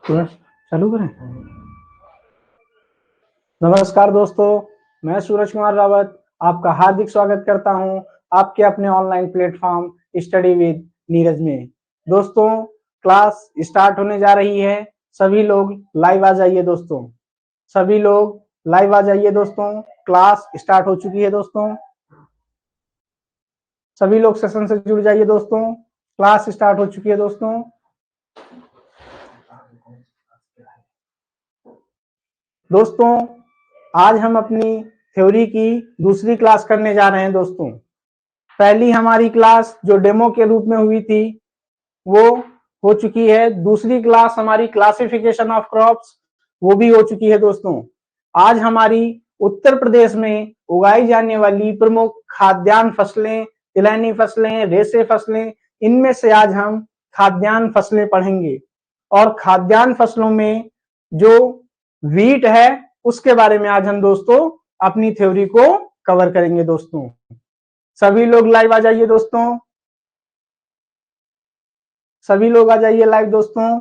चालू करें। नमस्कार दोस्तों, मैं सूरज कुमार रावत आपका हार्दिक स्वागत करता हूं आपके अपने online platform study with Neeraj में। दोस्तों, क्लास स्टार्ट होने जा रही है। सभी लोग लाइव आ जाइए दोस्तों, सभी लोग लाइव आ जाइए दोस्तों। क्लास स्टार्ट हो चुकी है दोस्तों, सभी लोग सेशन से जुड़ जाइए दोस्तों। क्लास स्टार्ट हो चुकी है दोस्तों। दोस्तों, आज हम अपनी थ्योरी की दूसरी क्लास करने जा रहे हैं दोस्तों। पहली हमारी क्लास जो डेमो के रूप में हुई थी वो हो चुकी है। दूसरी क्लास हमारी क्लासिफिकेशन ऑफ क्रॉप्स वो भी हो चुकी है दोस्तों। आज हमारी उत्तर प्रदेश में उगाई जाने वाली प्रमुख खाद्यान्न फसलें, तिलहनी फसलें, रेशे फसलें, इनमें से आज हम खाद्यान्न फसलें पढ़ेंगे। और खाद्यान्न फसलों में जो वीट है उसके बारे में आज हम दोस्तों अपनी थ्योरी को कवर करेंगे दोस्तों। सभी लोग लाइव आ जाइए दोस्तों, सभी लोग आ जाइए लाइव दोस्तों।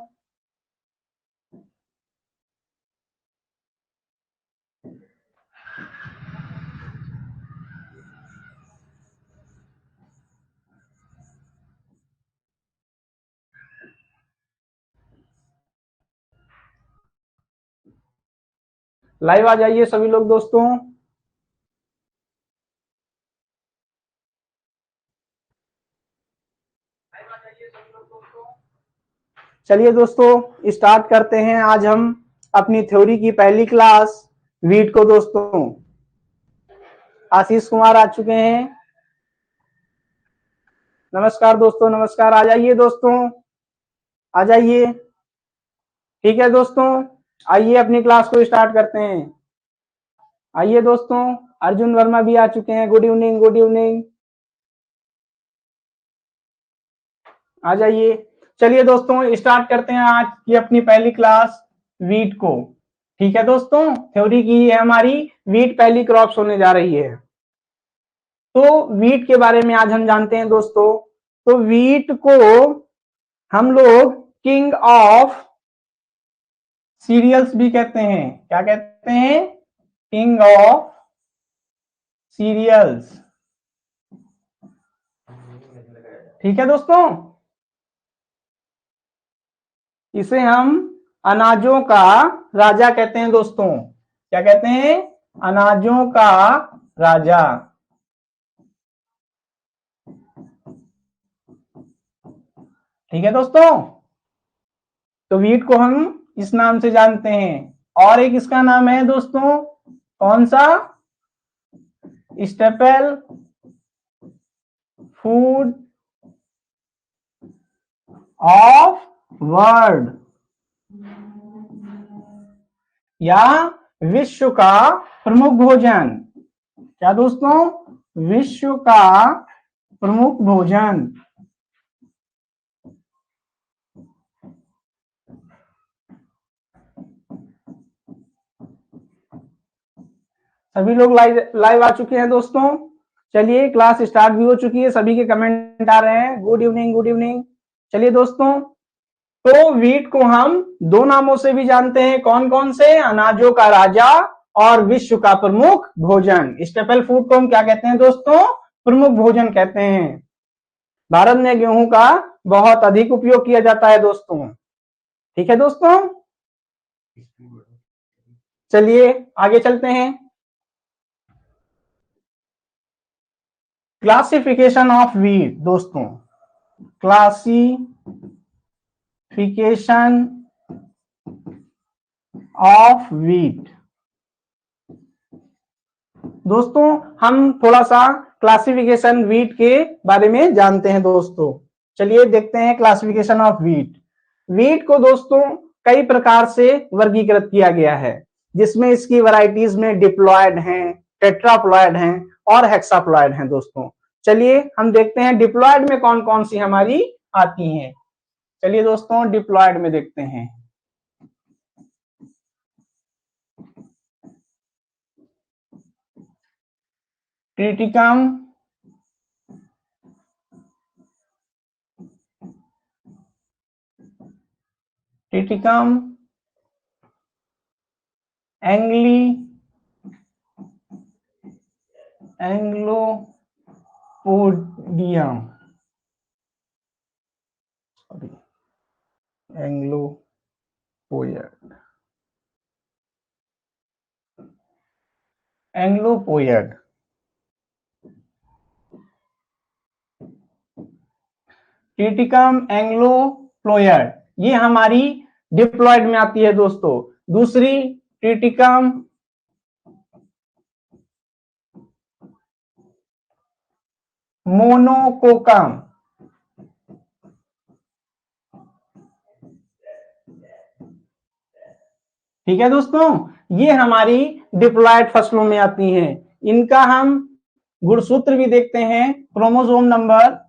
लाइव आ जाइए सभी लोग दोस्तों। चलिए दोस्तों स्टार्ट करते हैं। आज हम अपनी थ्योरी की पहली क्लास वीट को दोस्तों। आशीष कुमार आ चुके हैं। नमस्कार दोस्तों, नमस्कार। आ जाइए दोस्तों, आ जाइए। ठीक है दोस्तों, आइए अपनी क्लास को स्टार्ट करते हैं। आइए दोस्तों, अर्जुन वर्मा भी आ चुके हैं। Good evening, good evening. आ जाइए। चलिए दोस्तों स्टार्ट करते हैं आज की अपनी पहली क्लास वीट को। ठीक है दोस्तों, थ्योरी की है हमारी वीट पहली क्रॉप्स होने जा रही है। तो वीट के बारे में आज हम जानते हैं दोस्तों। तो वीट को हम लोग किंग ऑफ सीरियल्स भी कहते हैं। क्या कहते हैं? King of serials. ठीक है दोस्तों, इसे हम अनाजों का राजा कहते हैं दोस्तों। क्या कहते हैं? अनाजों का राजा। ठीक है दोस्तों, तो वीट को हम इस नाम से जानते हैं। और एक इसका नाम है दोस्तों, कौन सा? स्टेपल फूड ऑफ वर्ल्ड, या विश्व का प्रमुख भोजन। क्या दोस्तों? विश्व का प्रमुख भोजन। सभी लोग लाइव आ चुके हैं दोस्तों। चलिए क्लास स्टार्ट भी हो चुकी है, सभी के कमेंट आ रहे हैं। Good evening, good evening. चलिए दोस्तों, तो वीट को हम दो नामों से भी जानते हैं। कौन कौन से? अनाजों का राजा और विश्व का प्रमुख भोजन। स्टेपल फूड को हम क्या कहते हैं दोस्तों? प्रमुख भोजन कहते हैं। भारत में गेहूं का बहुत अधिक उपयोग किया जाता है दोस्तों। ठीक है दोस्तों, चलिए आगे चलते हैं। क्लासिफिकेशन ऑफ वीट दोस्तों, क्लासिफिकेशन ऑफ वीट। दोस्तों हम थोड़ा सा क्लासिफिकेशन वीट के बारे में जानते हैं दोस्तों। चलिए देखते हैं क्लासिफिकेशन ऑफ वीट। वीट को दोस्तों कई प्रकार से वर्गीकृत किया गया है, जिसमें इसकी वैरायटीज में डिप्लॉयड हैं, टेट्राप्लॉयड हैं और हेक्साप्लॉयड हैं दोस्तों। चलिए हम देखते हैं डिप्लॉयड में कौन कौन सी हमारी आती हैं। चलिए दोस्तों डिप्लॉयड में देखते हैं। ट्रिटिकम एंग्लोपोडियम एंग्लोपोयड ट्रिटिकम एंग्लोप्लोयड ये हमारी डिप्लॉयड में आती है दोस्तों। दूसरी ट्रिटिकम मोनोकोकम, ठीक है दोस्तों, ये हमारी डिप्लॉयड फसलों में आती हैं। इनका हम गुणसूत्र भी देखते हैं, क्रोमोसोम नंबर।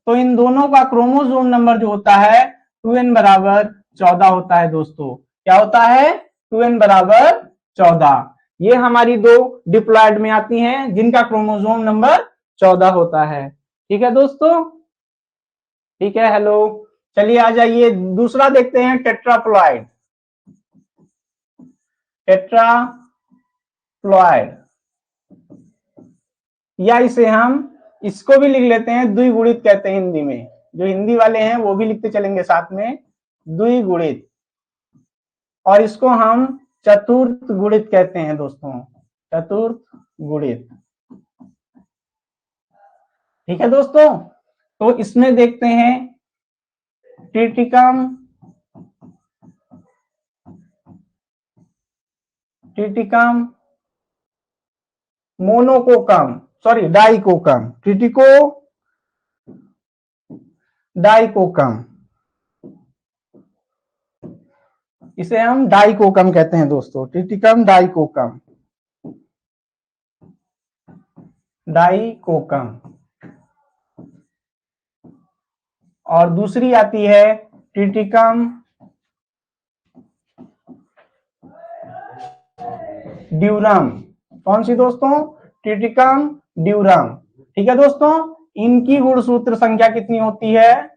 तो इन दोनों का क्रोमोसोम नंबर जो होता है 2n बराबर 14 होता है दोस्तों। क्या होता है? 2n बराबर 14। ये हमारी दो डिप्लॉयड में आती हैं जिनका क्रोमोसोम नंबर 14 होता है। ठीक है दोस्तों, ठीक है। हेलो, चलिए आ जाइए, दूसरा देखते हैं टेट्राप्लॉयड। टेट्राप्लॉयड या इसे हम इसको भी लिख लेते हैं द्विगुणित कहते हैं हिंदी में। जो हिंदी वाले हैं वो भी लिखते चलेंगे साथ में, द्विगुणित। और इसको हम चतुर्थ गुणित कहते हैं दोस्तों, चतुर्थ गुणित। ठीक है दोस्तों, तो इसमें देखते हैं ट्रिटिकम मोनोकोकम, सॉरी डाइकोकम, ट्रिटिको डाइकोकम, इसे हम डाइकोकम कहते हैं दोस्तों, ट्रिटिकम डाइकोकम, डाइकोकम। और दूसरी आती है ट्रिटिकम ड्यूरम। कौन सी दोस्तों? Triticum durum. ठीक है दोस्तों, इनकी गुणसूत्र संख्या कितनी होती है?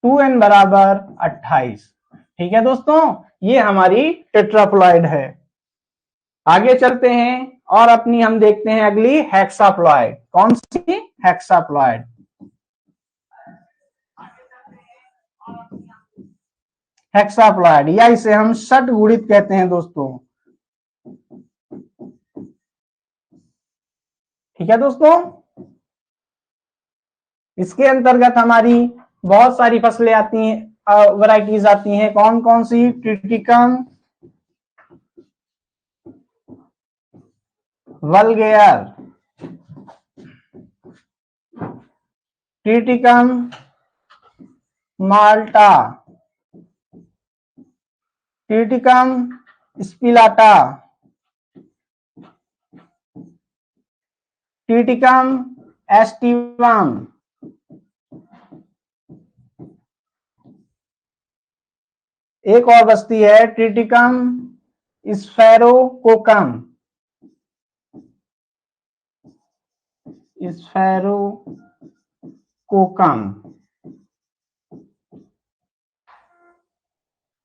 2n बराबर 28। ठीक है दोस्तों, ये हमारी टेट्राप्लॉयड है। आगे चलते हैं और अपनी हम देखते हैं अगली हेक्साप्लॉयड। कौन सी? हेक्साप्लॉयड। हेक्साप्लॉयड या इसे हम षट गुणित कहते हैं दोस्तों। ठीक है दोस्तों, इसके अंतर्गत हमारी बहुत सारी फसलें आती हैं, वैरायटीज आती हैं। कौन कौन सी? ट्रिटिकम वल्गेयर, ट्रिटिकम माल्टा, ट्रिटिकम स्पिलाटा, ट्रिटिकम एस्टिवम, एक और बस्ती है ट्रिटिकम स्फेरोकोकम, स्फेरोकोकम।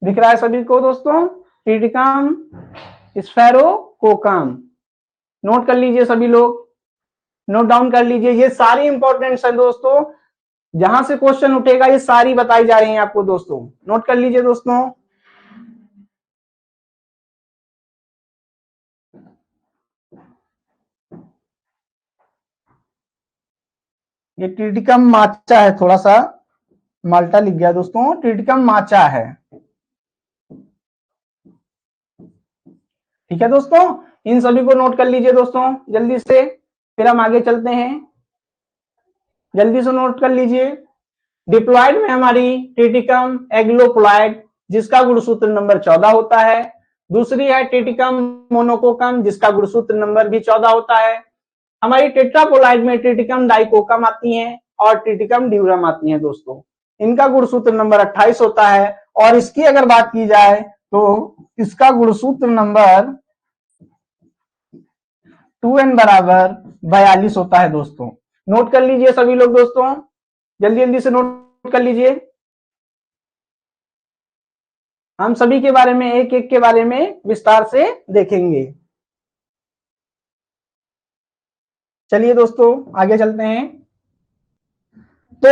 दिख रहा है सभी को दोस्तों? ट्रिटिकम स्फेरोकोकम। नोट कर लीजिए सभी लोग, नोट डाउन कर लीजिए। ये सारी इंपॉर्टेंट है दोस्तों, जहां से क्वेश्चन उठेगा ये सारी बताई जा रही हैं आपको दोस्तों। नोट कर लीजिए दोस्तों। ये ट्रिटिकम माचा है, थोड़ा सा माल्टा लिख गया दोस्तों, ट्रिटिकम माचा है। ठीक है दोस्तों, इन सभी को नोट कर लीजिए दोस्तों जल्दी से, फिर हम आगे चलते हैं। जल्दी से नोट कर लीजिए। डिप्लॉयड में हमारी ट्रिटिकम एग्लोप्लॉयड जिसका गुणसूत्र नंबर 14 होता है। दूसरी है ट्रिटिकम मोनोकोकम जिसका गुणसूत्र नंबर भी 14 होता है। हमारी टेट्राप्लॉयड में ट्रिटिकम डाइकोकम आती हैं और ट्रिटिकम ड्यूरम आती हैं दोस्तों। इनका गुणसूत्र नंबर 28 होता है। और इसकी अगर बात की जाए तो इसका गुणसूत्र नंबर 2n बराबर 42 होता है दोस्तों। नोट कर लीजिए सभी लोग दोस्तों, जल्दी जल्दी से नोट कर लीजिए। हम सभी के बारे में एक एक के बारे में विस्तार से देखेंगे। चलिए दोस्तों आगे चलते हैं। तो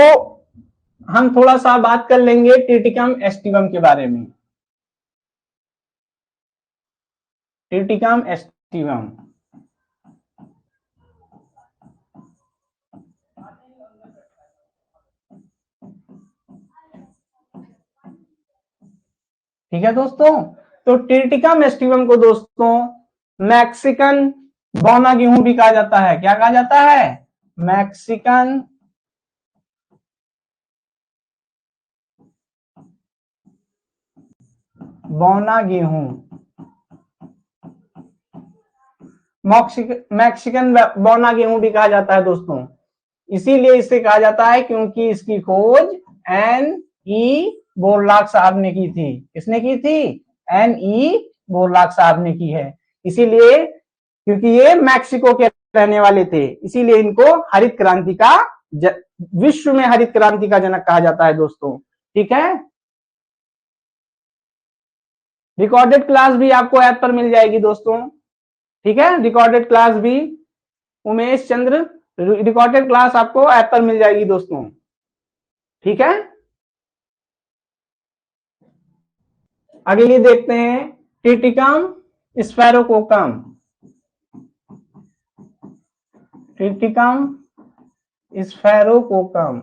हम थोड़ा सा बात कर लेंगे ट्रिटिकम एस्टिवम के बारे में। ट्रिटिकम एस्टिवम ठीक है दोस्तों। तो ट्रिटिकम एस्टिवम को दोस्तों मैक्सिकन बौना गेहूं भी कहा जाता है। क्या कहा जाता है? मैक्सिकन बौना गेहूं, मैक्सिकन बौना गेहूं भी कहा जाता है दोस्तों। इसीलिए इसे कहा जाता है क्योंकि इसकी खोज N.E. बोरलॉग साहब ने की थी। किसने की थी? N.E. बोरलॉग साहब ने की है। इसीलिए क्योंकि ये मैक्सिको के रहने वाले थे, इसीलिए इनको हरित क्रांति का विश्व में हरित क्रांति का जनक कहा जाता है दोस्तों। ठीक है। रिकॉर्डेड क्लास भी आपको ऐप पर मिल जाएगी दोस्तों। ठीक है, रिकॉर्डेड क्लास भी उमेश चंद्र रिकॉर्डेड क्लास आपको ऐप पर मिल जाएगी दोस्तों। ठीक है। अगली देखते हैं ट्रिटिकम स्फेरोकोकम। ट्रिटिकम स्फेरोकोकम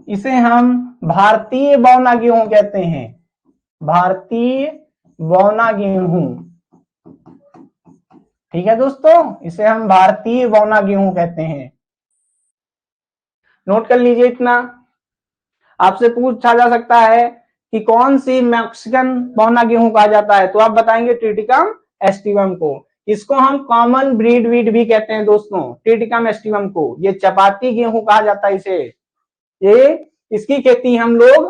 इसे हम भारतीय बौना गेहूं कहते हैं। भारतीय बौना गेहूं। ठीक है दोस्तों, इसे हम भारतीय बौना गेहूं कहते हैं। नोट कर लीजिए इतना। आपसे पूछा जा सकता है कि कौन सी मैक्सिकन बौना गेहूं कहा जाता है, तो आप बताएंगे ट्रिटिकम एस्टिवम को। इसको हम कॉमन ब्रीड वीट भी कहते हैं दोस्तों, ट्रिटिकम एस्टिवम को। ये चपाती गेहूं कहा जाता है इसे। ये इसकी खेती हम लोग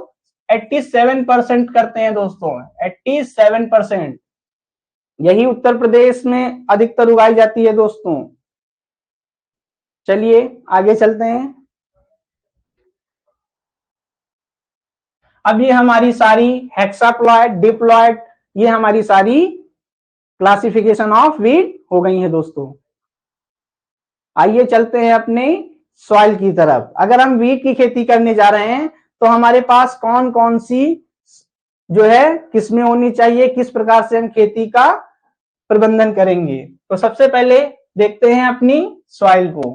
87% करते हैं दोस्तों, 87%। यही उत्तर प्रदेश में अधिकतर उगाई जाती है दोस्तों। चलिए आगे चलते हैं। अब ये हमारी सारी हेक्साप्लॉइड, डिप्लॉइड, ये हमारी सारी क्लासिफिकेशन ऑफ वीट हो गई है दोस्तों। आइए चलते हैं अपने सॉइल की तरफ। अगर हम वीट की खेती करने जा रहे हैं तो हमारे पास कौन कौन सी जो है किस्में होनी चाहिए, किस प्रकार से हम खेती का प्रबंधन करेंगे। तो सबसे पहले देखते हैं अपनी सॉइल को।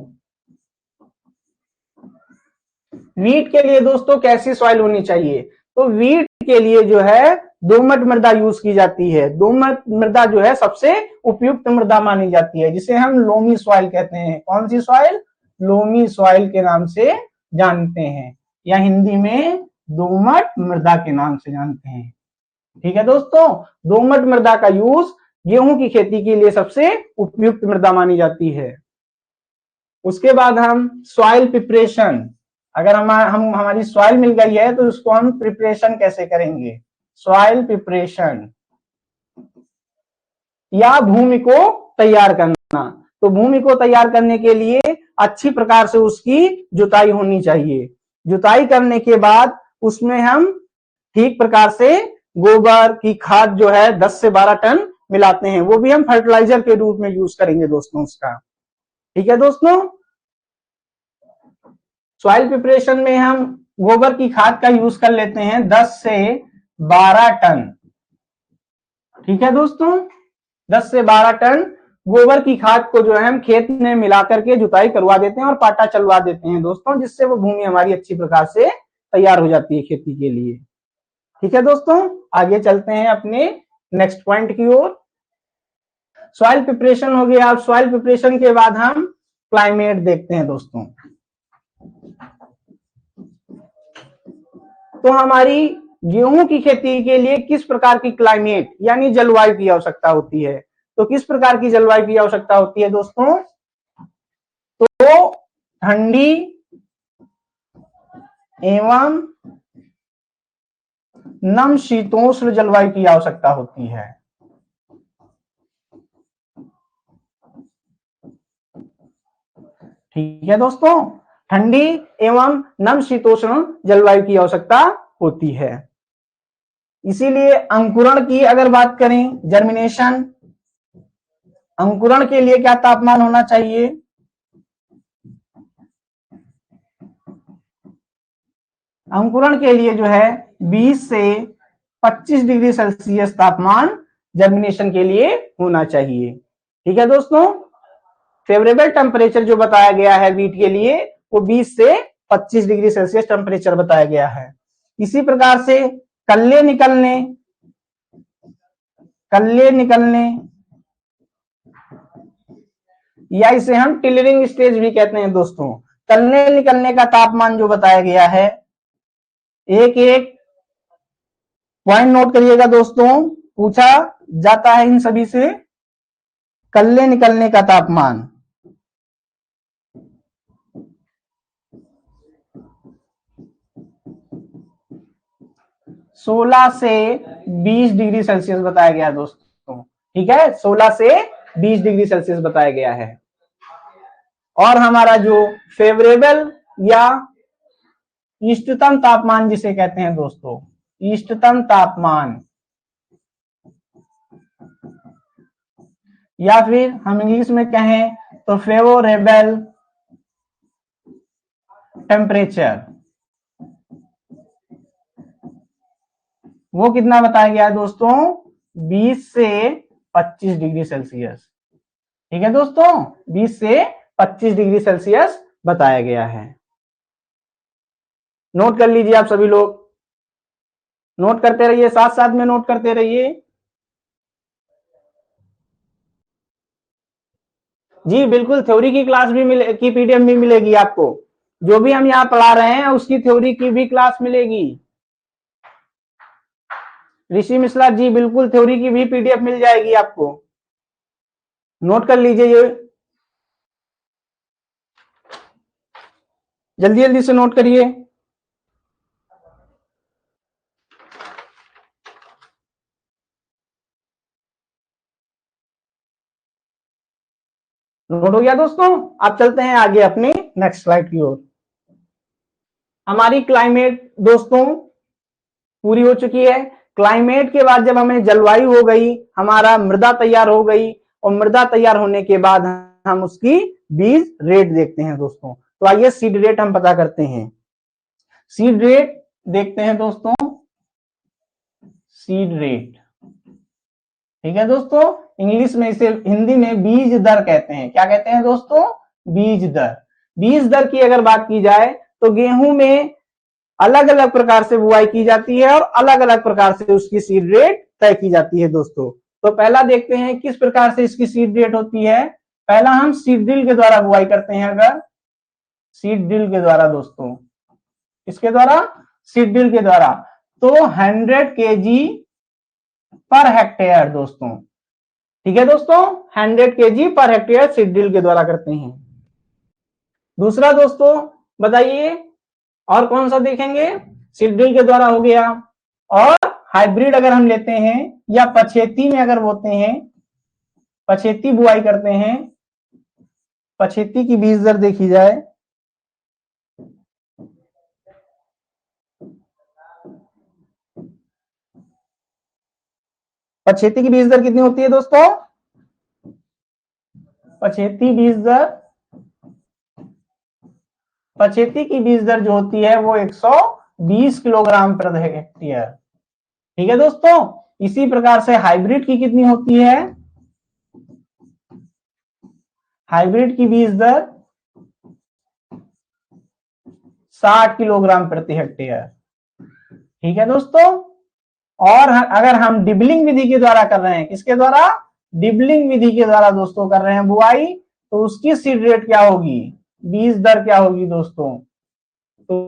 वीट के लिए दोस्तों कैसी सॉइल होनी चाहिए? तो वीट के लिए जो है दोमट मृदा यूज की जाती है। दोमट मृदा जो है सबसे उपयुक्त मृदा मानी जाती है, जिसे हम लोमी सॉइल कहते हैं। कौन सी सॉइल? लोमी सॉइल के नाम से जानते हैं, या हिंदी में दोमट मृदा के नाम से जानते हैं। ठीक है दोस्तों, दोमट मृदा का यूज गेहूं की खेती के लिए सबसे उपयुक्त मृदा मानी जाती है। उसके बाद हम सॉइल प्रिपरेशन, अगर हमारी सॉइल मिल गई है तो उसको हम प्रिपरेशन कैसे करेंगे? सॉइल प्रिपरेशन या भूमि को तैयार करना। तो भूमि को तैयार करने के लिए अच्छी प्रकार से उसकी जुताई होनी चाहिए। जुताई करने के बाद उसमें हम ठीक प्रकार से गोबर की खाद जो है 10 से 12 टन मिलाते हैं। वो भी हम फर्टिलाइजर के रूप में यूज करेंगे दोस्तों उसका। ठीक है दोस्तों, सॉइल प्रिपरेशन में हम गोबर की खाद का यूज कर लेते हैं 10 से 12 टन। ठीक है दोस्तों, 10 से 12 टन गोबर की खाद को जो है हम खेत में मिला करके जुताई करवा देते हैं और पाटा चलवा देते हैं दोस्तों, जिससे वो भूमि हमारी अच्छी प्रकार से तैयार हो जाती है खेती के लिए। ठीक है दोस्तों, आगे चलते हैं अपने नेक्स्ट पॉइंट की ओर। सॉइल प्रिपरेशन हो गया। अब सॉइल प्रिपरेशन के बाद हम क्लाइमेट देखते हैं दोस्तों। तो हमारी गेहूं की खेती के लिए किस प्रकार की क्लाइमेट यानी जलवायु की आवश्यकता होती है? तो किस प्रकार की जलवायु की आवश्यकता होती है दोस्तों? तो ठंडी एवं समशीतोष्ण जलवायु की आवश्यकता होती है। ठीक है दोस्तों, ठंडी एवं समशीतोष्ण जलवायु की आवश्यकता होती है। इसीलिए अंकुरण की अगर बात करें, जर्मिनेशन, अंकुरण के लिए क्या तापमान होना चाहिए? अंकुरण के लिए जो है 20 से 25 डिग्री सेल्सियस तापमान जर्मिनेशन के लिए होना चाहिए। ठीक है दोस्तों, फेवरेबल टेम्परेचर जो बताया गया है वीट के लिए वो 20 से 25 डिग्री सेल्सियस टेम्परेचर बताया गया है। इसी प्रकार से कल्ले निकलने या इसे हम टिलरिंग स्टेज भी कहते हैं दोस्तों। कल्ले निकलने का तापमान जो बताया गया है, एक एक पॉइंट नोट करिएगा दोस्तों, पूछा जाता है इन सभी से। कल्ले निकलने का तापमान 16 से 20 डिग्री सेल्सियस बताया गया है दोस्तों। ठीक है, 16 से 20 डिग्री सेल्सियस बताया गया है। और हमारा जो फेवरेबल या इष्टतम तापमान जिसे कहते हैं दोस्तों, इष्टतम तापमान, या फिर हम इंग्लिश में कहें तो फेवरेबल टेम्परेचर, वो कितना बताया गया है दोस्तों? 20 से 25 डिग्री सेल्सियस। ठीक है दोस्तों, 20 से 25 डिग्री सेल्सियस बताया गया है। नोट कर लीजिए आप सभी लोग, नोट करते रहिए, साथ साथ में नोट करते रहिए। जी बिल्कुल, थ्योरी की क्लास भी की पीडीएफ भी मिलेगी आपको। जो भी हम यहाँ पढ़ा रहे हैं उसकी थ्योरी की भी क्लास मिलेगी। ऋषि मिश्रा जी, बिल्कुल थ्योरी की भी पीडीएफ मिल जाएगी आपको। नोट कर लीजिए, ये जल्दी जल्दी से नोट करिए। नोट हो गया दोस्तों? आप चलते हैं आगे अपने नेक्स्ट स्लाइड की ओर। हमारी क्लाइमेट दोस्तों पूरी हो चुकी है। क्लाइमेट के बाद जब हमें जलवायु हो गई, हमारा मृदा तैयार हो गई, और मृदा तैयार होने के बाद हम उसकी बीज रेट देखते हैं दोस्तों। तो आइए सीड रेट हम पता करते हैं। सीड रेट देखते हैं दोस्तों, सीड रेट। ठीक है दोस्तों, इंग्लिश में इसे हिंदी में बीज दर कहते हैं। क्या कहते हैं दोस्तों? बीज दर। बीज दर की अगर बात की जाए तो गेहूं में अलग अलग प्रकार से बुआई की जाती है और अलग अलग प्रकार से उसकी सीड रेट तय की जाती है दोस्तों। तो पहला देखते हैं किस प्रकार से इसकी सीड रेट होती है। पहला हम सीड ड्रिल के द्वारा बुआई करते हैं। अगर सीड ड्रिल के द्वारा दोस्तों, इसके द्वारा सीड ड्रिल के द्वारा, तो 100 केजी पर हेक्टेयर दोस्तों। ठीक है दोस्तों, 100 KG per hectare seed drill के द्वारा करते हैं। दूसरा दोस्तों बताइए और कौन सा देखेंगे? सीड ड्रिल के द्वारा हो गया। और हाइब्रिड अगर हम लेते हैं या पछेती में अगर बोते हैं, पछेती बुआई करते हैं, पछेती की बीज दर देखी जाए, पछेती की बीज दर कितनी होती है दोस्तों? पछेती बीज दर, पछेती की बीज दर जो होती है वो 120 किलोग्राम प्रति हेक्टेयर। ठीक है दोस्तों, इसी प्रकार से हाइब्रिड की कितनी होती है? हाइब्रिड की बीज दर 60 किलोग्राम प्रति हेक्टेयर। ठीक है दोस्तों, और अगर हम डिबलिंग विधि के द्वारा कर रहे हैं, किसके द्वारा? डिबलिंग विधि के द्वारा दोस्तों कर रहे हैं बुआई, तो उसकी सीड रेट क्या होगी, बीज दर क्या होगी दोस्तों? तो